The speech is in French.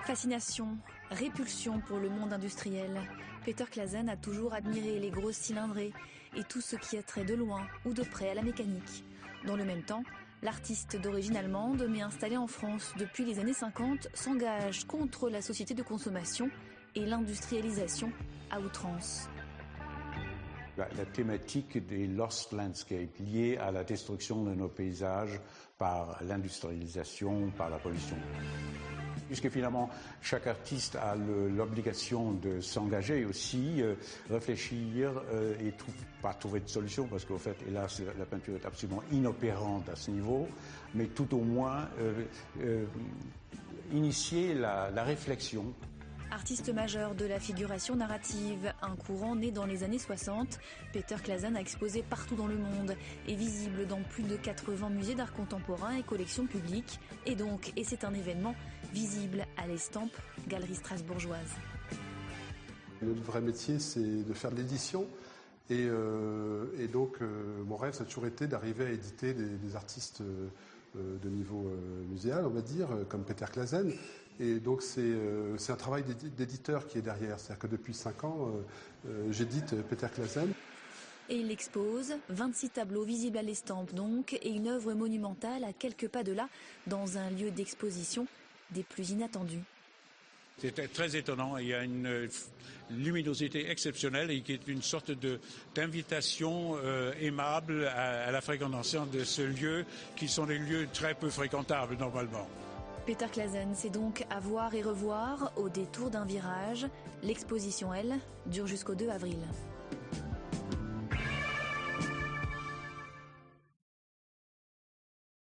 Fascination, répulsion pour le monde industriel. Peter Claesen a toujours admiré les grosses cylindrées et tout ce qui a trait de loin ou de près à la mécanique. Dans le même temps, l'artiste d'origine allemande, mais installé en France depuis les années 50, s'engage contre la société de consommation et l'industrialisation à outrance. La thématique des lost landscapes liée à la destruction de nos paysages par l'industrialisation, par la pollution. Puisque finalement, chaque artiste a l'obligation de s'engager aussi, réfléchir et pas trouver de solution, parce qu'au fait, hélas, la peinture est absolument inopérante à ce niveau, mais tout au moins initier la réflexion. Artiste majeur de la figuration narrative, un courant né dans les années 60, Peter Claesen a exposé partout dans le monde, est visible dans plus de 80 musées d'art contemporain et collections publiques, et donc, et c'est un événement, visible à l'Estampe, galerie strasbourgeoise. Le vrai métier, c'est de faire de l'édition, et donc mon rêve, ça a toujours été d'arriver à éditer des artistes de niveau muséal, on va dire, comme Peter Claesen. Et donc c'est un travail d'éditeur qui est derrière. C'est-à-dire que depuis 5 ans, j'édite Peter Claesen. Et il expose 26 tableaux visibles à l'Estampe donc, et une œuvre monumentale à quelques pas de là, dans un lieu d'exposition des plus inattendus. C'était très étonnant. Il y a une luminosité exceptionnelle et qui est une sorte d'invitation aimable à la fréquentation de ce lieu, qui sont des lieux très peu fréquentables normalement. Peter Claesen, c'est donc à voir et revoir au détour d'un virage. L'exposition, elle, dure jusqu'au 2 avril.